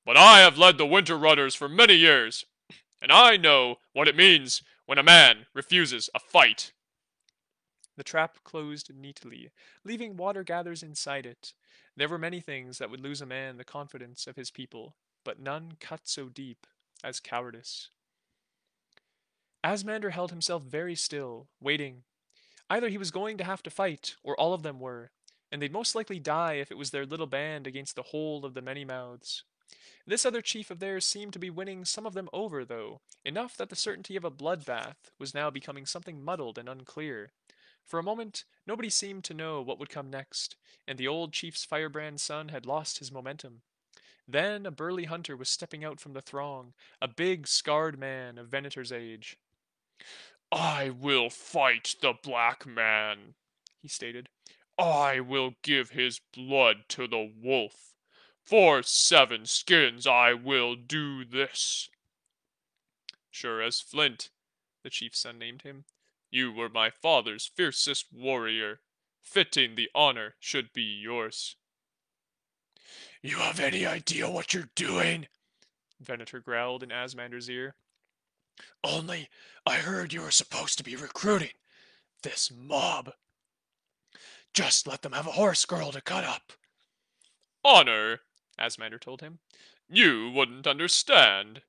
But I have led the Winter Runners for many years, and I know what it means when a man refuses a fight. The trap closed neatly, leaving Water Gathers inside it. There were many things that would lose a man the confidence of his people, but none cut so deep as cowardice. Asmander held himself very still, waiting. Either he was going to have to fight, or all of them were, and they'd most likely die if it was their little band against the whole of the many mouths. This other chief of theirs seemed to be winning some of them over, though, enough that the certainty of a bloodbath was now becoming something muddled and unclear. For a moment, nobody seemed to know what would come next, and the old chief's firebrand son had lost his momentum. Then a burly hunter was stepping out from the throng, a big, scarred man of Venator's age. I will fight the black man, he stated. I will give his blood to the wolf. For 7 skins I will do this. Sure as flint, the chief's son named him. You were my father's fiercest warrior. Fitting the honor should be yours. You have any idea what you're doing? Venator growled in Asmander's ear. Only, I heard you were supposed to be recruiting this mob. Just let them have a horse girl to cut up. Honor, Asmander told him. You wouldn't understand.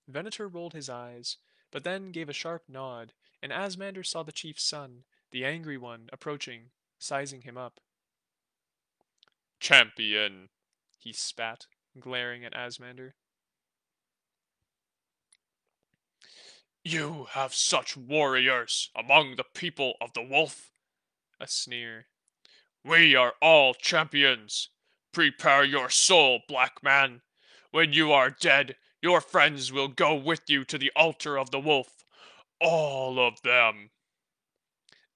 Venator rolled his eyes, but then gave a sharp nod, and Asmander saw the chief's son, the angry one, approaching, sizing him up. Champion, he spat, glaring at Asmander. You have such warriors among the people of the wolf. A sneer. We are all champions. Prepare your soul, black man. When you are dead, your friends will go with you to the altar of the wolf. All of them.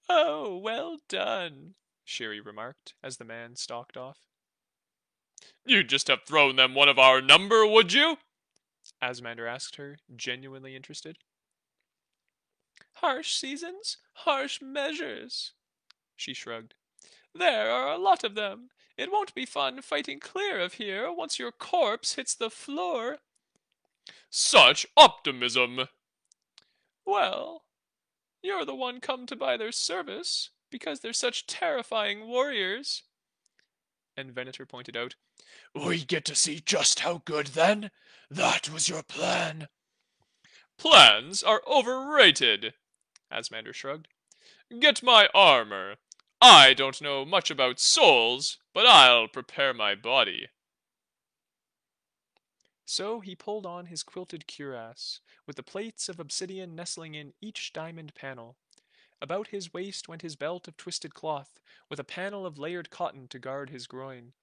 Oh, well done, Shyri remarked as the man stalked off. You'd just have thrown them one of our number, would you? Asmander asked her, genuinely interested. Harsh seasons, harsh measures, she shrugged. There are a lot of them. It won't be fun fighting clear of here once your corpse hits the floor. Such optimism. Well, you're the one come to buy their service, because they're such terrifying warriors. And Venator pointed out, We get to see just how good then? That was your plan. Plans are overrated, Asmander shrugged. Get my armor. I don't know much about souls, but I'll prepare my body. So he pulled on his quilted cuirass, with the plates of obsidian nestling in each diamond panel. About his waist went his belt of twisted cloth, with a panel of layered cotton to guard his groin.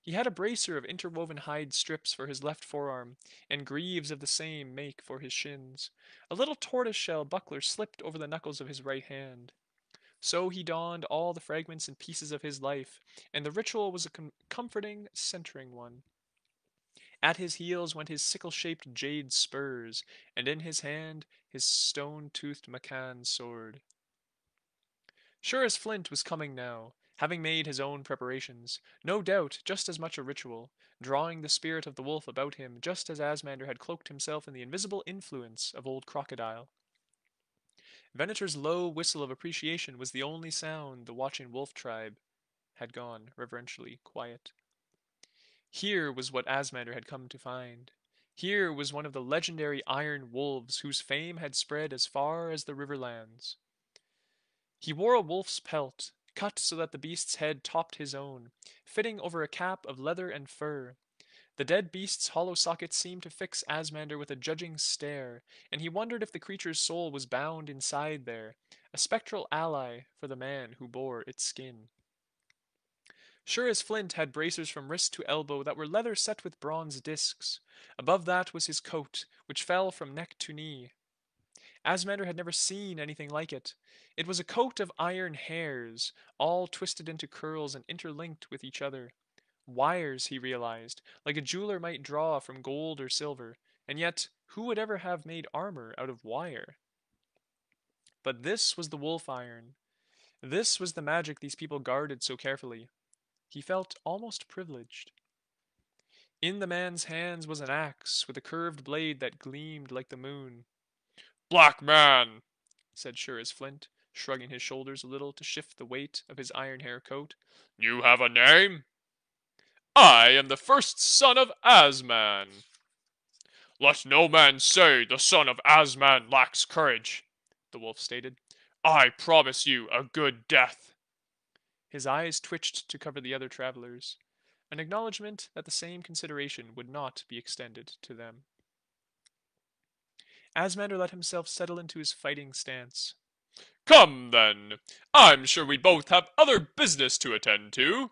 He had a bracer of interwoven hide strips for his left forearm, and greaves of the same make for his shins. A little tortoise-shell buckler slipped over the knuckles of his right hand. So he donned all the fragments and pieces of his life, and the ritual was a comforting, centering one. At his heels went his sickle-shaped jade spurs, and in his hand his stone-toothed Macan sword. Sure as Flint was coming now, having made his own preparations, no doubt just as much a ritual, drawing the spirit of the wolf about him just as Asmander had cloaked himself in the invisible influence of old Crocodile. Venator's low whistle of appreciation was the only sound the watching wolf tribe had gone reverentially quiet. Here was what Asmander had come to find. Here was one of the legendary iron wolves whose fame had spread as far as the Riverlands. He wore a wolf's pelt, cut so that the beast's head topped his own, fitting over a cap of leather and fur. The dead beast's hollow socket seemed to fix Asmander with a judging stare, and he wondered if the creature's soul was bound inside there, a spectral ally for the man who bore its skin. Sure as Flint had bracers from wrist to elbow that were leather set with bronze discs. Above that was his coat, which fell from neck to knee. Asmander had never seen anything like it. It was a coat of iron hairs, all twisted into curls and interlinked with each other. Wires, he realized, like a jeweler might draw from gold or silver, and yet who would ever have made armor out of wire? But this was the wolf iron. This was the magic these people guarded so carefully. He felt almost privileged. In the man's hands was an axe with a curved blade that gleamed like the moon. Black man, said Sure as Flint, shrugging his shoulders a little to shift the weight of his iron hair coat. You have a name? I am the first son of Asman. Let no man say the son of Asman lacks courage, the wolf stated. I promise you a good death. His eyes twitched to cover the other travelers, an acknowledgment that the same consideration would not be extended to them. Asmander let himself settle into his fighting stance. Come, then. I'm sure we both have other business to attend to.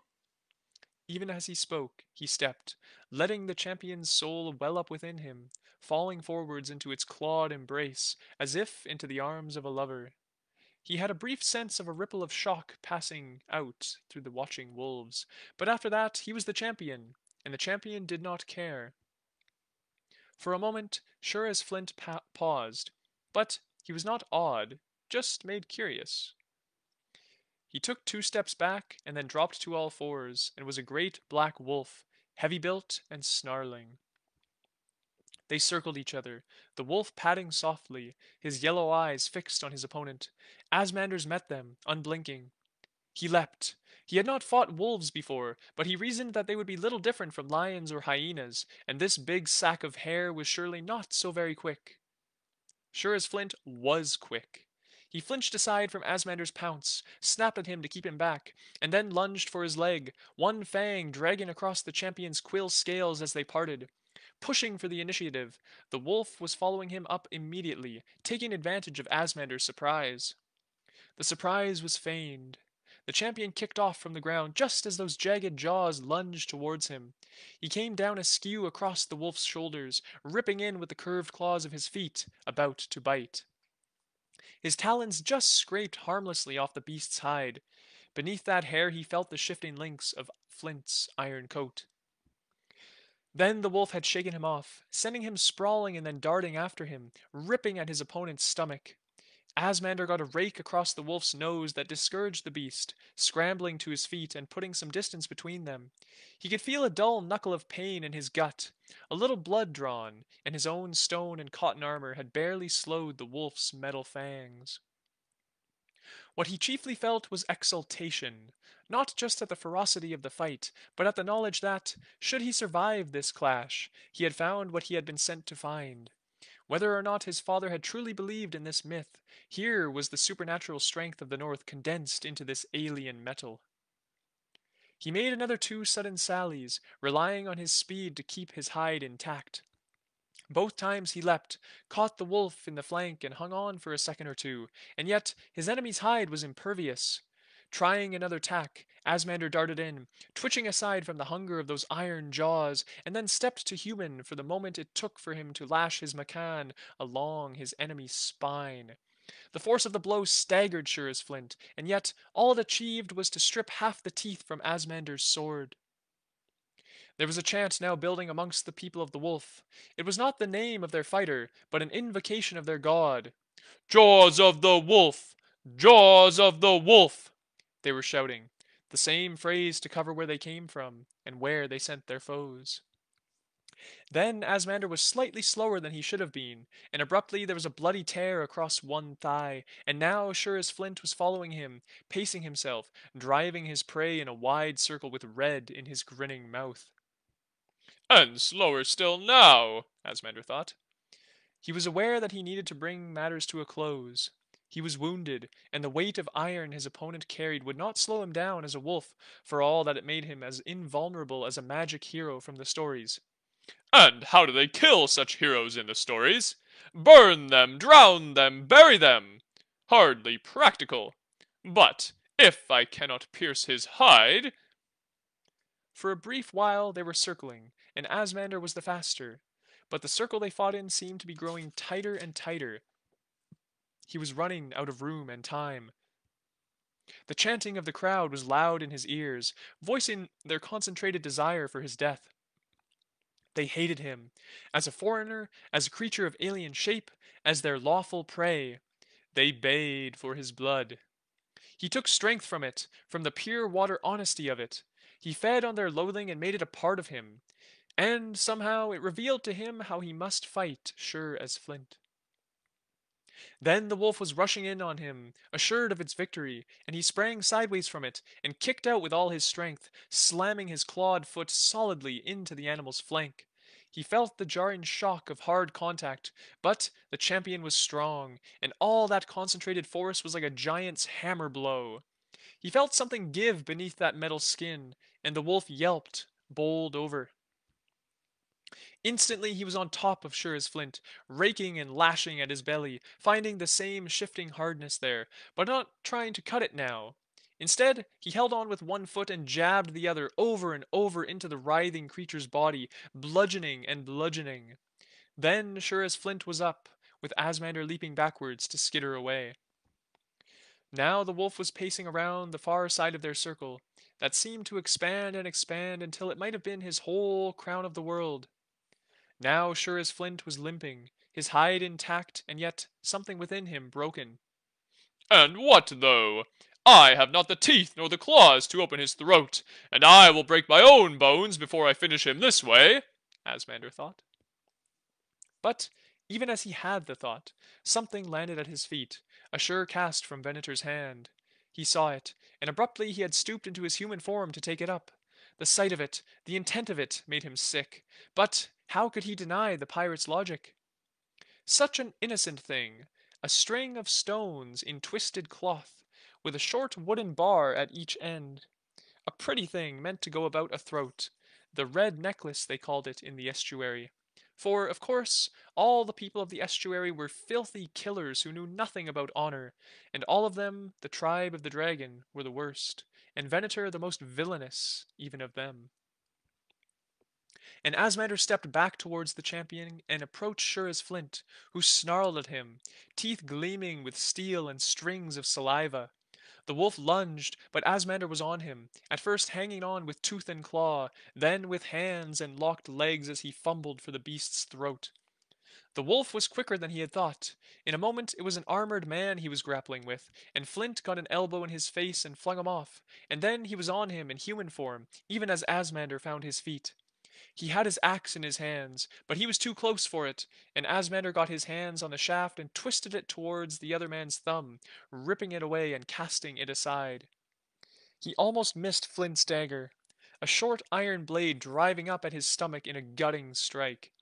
Even as he spoke, he stepped, letting the champion's soul well up within him, falling forwards into its clawed embrace, as if into the arms of a lover. He had a brief sense of a ripple of shock passing out through the watching wolves, but after that he was the champion, and the champion did not care. For a moment, sure as Flint paused, but he was not awed, just made curious. He took 2 steps back and then dropped to all fours, and was a great black wolf, heavy built and snarling. They circled each other, the wolf padding softly, his yellow eyes fixed on his opponent. Asmander's met them, unblinking. He leapt. He had not fought wolves before, but he reasoned that they would be little different from lions or hyenas, and this big sack of hair was surely not so very quick. Sure as Flint was quick. He flinched aside from Asmander's pounce, snapped at him to keep him back, and then lunged for his leg, one fang dragging across the champion's quill scales as they parted. Pushing for the initiative, the wolf was following him up immediately, taking advantage of Asmander's surprise. The surprise was feigned. The champion kicked off from the ground just as those jagged jaws lunged towards him. He came down askew across the wolf's shoulders, ripping in with the curved claws of his feet, about to bite. His talons just scraped harmlessly off the beast's hide. Beneath that hair he felt the shifting links of Flint's iron coat. Then the wolf had shaken him off, sending him sprawling and then darting after him, ripping at his opponent's stomach. Asmander got a rake across the wolf's nose that discouraged the beast, scrambling to his feet and putting some distance between them. He could feel a dull knuckle of pain in his gut, a little blood drawn, and his own stone and cotton armor had barely slowed the wolf's metal fangs. What he chiefly felt was exultation, not just at the ferocity of the fight, but at the knowledge that, should he survive this clash, he had found what he had been sent to find. Whether or not his father had truly believed in this myth, here was the supernatural strength of the North condensed into this alien metal. He made another 2 sudden sallies, relying on his speed to keep his hide intact. Both times he leapt, caught the wolf in the flank and hung on for a second or two, and yet his enemy's hide was impervious. Trying another tack, Asmander darted in, twitching aside from the hunger of those iron jaws, and then stepped to human for the moment it took for him to lash his macan along his enemy's spine. The force of the blow staggered sure as Flint, and yet all it achieved was to strip half the teeth from Asmander's sword. There was a chant now building amongst the people of the wolf. It was not the name of their fighter, but an invocation of their god. Jaws of the wolf! Jaws of the wolf! They were shouting, the same phrase to cover where they came from, and where they sent their foes. Then Asmander was slightly slower than he should have been, and abruptly there was a bloody tear across one thigh, and now sure as Flint was following him, pacing himself, driving his prey in a wide circle with red in his grinning mouth. And slower still now, Asmander thought. He was aware that he needed to bring matters to a close. He was wounded, and the weight of iron his opponent carried would not slow him down as a wolf, for all that it made him as invulnerable as a magic hero from the stories. And how do they kill such heroes in the stories? Burn them, drown them, bury them. Hardly practical. But if I cannot pierce his hide... For a brief while they were circling, and Asmander was the faster, but the circle they fought in seemed to be growing tighter and tighter. He was running out of room and time. The chanting of the crowd was loud in his ears, voicing their concentrated desire for his death. They hated him, as a foreigner, as a creature of alien shape, as their lawful prey. They bayed for his blood. He took strength from it, from the pure water honesty of it. He fed on their loathing and made it a part of him. And somehow it revealed to him how he must fight, sure as Flint. Then the wolf was rushing in on him, assured of its victory, and he sprang sideways from it, and kicked out with all his strength, slamming his clawed foot solidly into the animal's flank. He felt the jarring shock of hard contact, but the champion was strong, and all that concentrated force was like a giant's hammer blow. He felt something give beneath that metal skin, and the wolf yelped, bowled over. Instantly he was on top of sure as Flint, raking and lashing at his belly, finding the same shifting hardness there, but not trying to cut it now. Instead, he held on with one foot and jabbed the other over and over into the writhing creature's body, bludgeoning and bludgeoning. Then, sure as flint was up, with Asmander leaping backwards to skitter away. Now the wolf was pacing around the far side of their circle, that seemed to expand and expand until it might have been his whole crown of the world. Now, sure as flint was limping, his hide intact, and yet something within him broken. And what though? I have not the teeth nor the claws to open his throat, and I will break my own bones before I finish him this way, Asmander thought. But, even as he had the thought, something landed at his feet, a sure cast from Venator's hand. He saw it, and abruptly he had stooped into his human form to take it up. The sight of it, the intent of it, made him sick. But how could he deny the pirate's logic? Such an innocent thing, a string of stones in twisted cloth, with a short wooden bar at each end. A pretty thing meant to go about a throat. The red necklace, they called it in the estuary. For, of course, all the people of the estuary were filthy killers who knew nothing about honor, and all of them, the tribe of the dragon, were the worst, and Venator the most villainous even of them. And Asmander stepped back towards the champion and approached sure as flint, who snarled at him, teeth gleaming with steel and strings of saliva. The wolf lunged, but Asmander was on him, at first hanging on with tooth and claw, then with hands and locked legs as he fumbled for the beast's throat. The wolf was quicker than he had thought. In a moment it was an armored man he was grappling with, and Flint got an elbow in his face and flung him off, and then he was on him in human form, even as Asmander found his feet. He had his axe in his hands, but he was too close for it, and Asmander got his hands on the shaft and twisted it towards the other man's thumb, ripping it away and casting it aside. He almost missed Flint's dagger, a short iron blade driving up at his stomach in a gutting strike.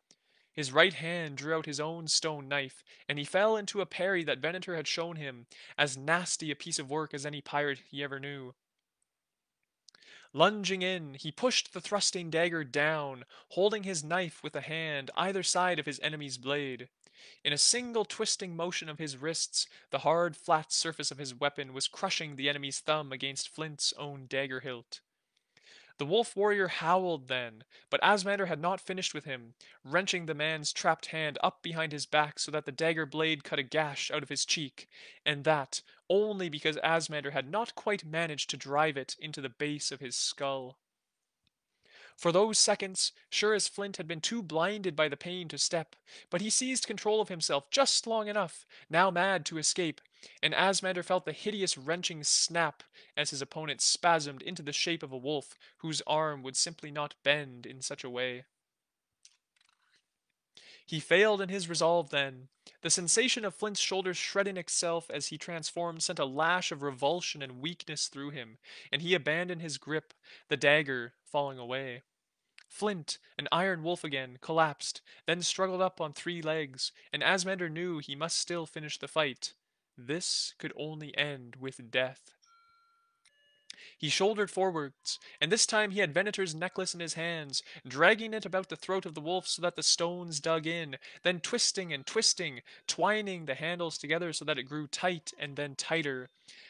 His right hand drew out his own stone knife, and he fell into a parry that Venator had shown him, as nasty a piece of work as any pirate he ever knew. Lunging in, he pushed the thrusting dagger down, holding his knife with a hand either side of his enemy's blade. In a single twisting motion of his wrists, the hard, flat surface of his weapon was crushing the enemy's thumb against Flint's own dagger hilt. The wolf warrior howled then, but Asmander had not finished with him, wrenching the man's trapped hand up behind his back so that the dagger blade cut a gash out of his cheek, and that only because Asmander had not quite managed to drive it into the base of his skull. For those seconds, sure as Flint had been too blinded by the pain to step, but he seized control of himself just long enough, now mad to escape, and Asmander felt the hideous wrenching snap as his opponent spasmed into the shape of a wolf whose arm would simply not bend in such a way. He failed in his resolve then. The sensation of Flint's shoulders shredding itself as he transformed sent a lash of revulsion and weakness through him, and he abandoned his grip, the dagger falling away. Flint, an iron wolf again, collapsed, then struggled up on three legs, and Asmander knew he must still finish the fight. This could only end with death. He shouldered forwards, and this time he had Venator's necklace in his hands, dragging it about the throat of the wolf so that the stones dug in, then twisting and twisting, twining the handles together so that it grew tight and then tighter.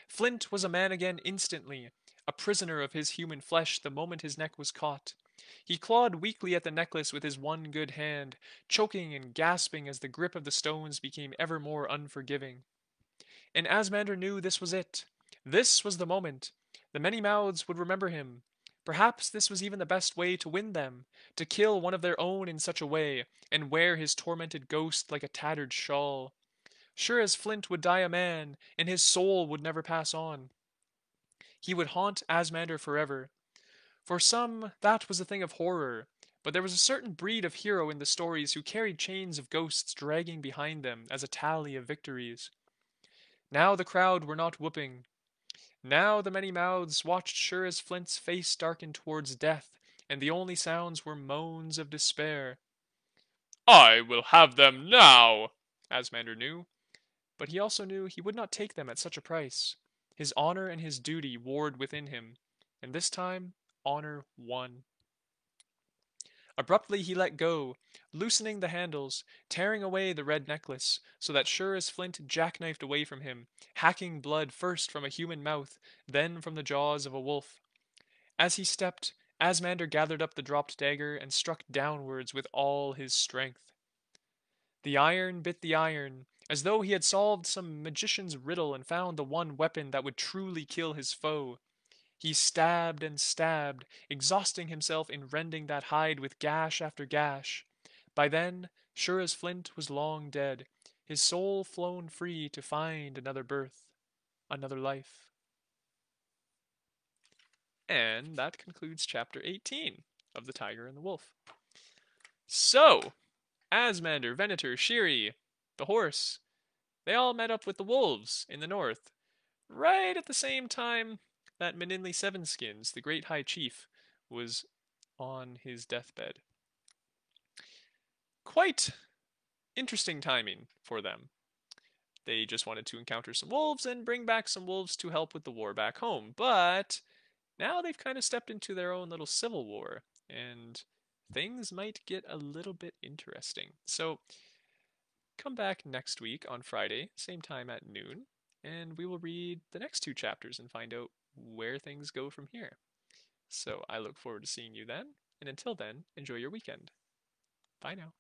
Flint was a man again instantly, a prisoner of his human flesh the moment his neck was caught. He clawed weakly at the necklace with his one good hand, choking and gasping as the grip of the stones became ever more unforgiving. And Asmander knew this was it. This was the moment. The many mouths would remember him. Perhaps this was even the best way to win them, to kill one of their own in such a way, and wear his tormented ghost like a tattered shawl. Sure as Flint would die a man, and his soul would never pass on. He would haunt Asmander forever. For some, that was a thing of horror, but there was a certain breed of hero in the stories who carried chains of ghosts dragging behind them as a tally of victories. Now the crowd were not whooping. Now the many mouths watched sure as Flint's face darkened towards death, and the only sounds were moans of despair. I will have them now, Asmander knew, but he also knew he would not take them at such a price. His honor and his duty warred within him, and this time honor won. Abruptly he let go, loosening the handles, tearing away the red necklace, so that sure as flint jackknifed away from him, hacking blood first from a human mouth, then from the jaws of a wolf. As he stepped, Asmander gathered up the dropped dagger and struck downwards with all his strength. The iron bit the iron, as though he had solved some magician's riddle and found the one weapon that would truly kill his foe. He stabbed and stabbed, exhausting himself in rending that hide with gash after gash. By then, sure as flint was long dead, his soul flown free to find another birth, another life. And that concludes chapter 18 of The Tiger and the Wolf. So, Asmander, Venator, Shyri, the horse, they all met up with the wolves in the north, right at the same time that Meninli Sevenskins, the great high chief, was on his deathbed. Quite interesting timing for them. They just wanted to encounter some wolves and bring back some wolves to help with the war back home, but now they've kind of stepped into their own little civil war, and things might get a little bit interesting. So come back next week on Friday, same time at noon, and we will read the next two chapters and find out where things go from here. So I look forward to seeing you then, and until then, enjoy your weekend. Bye now.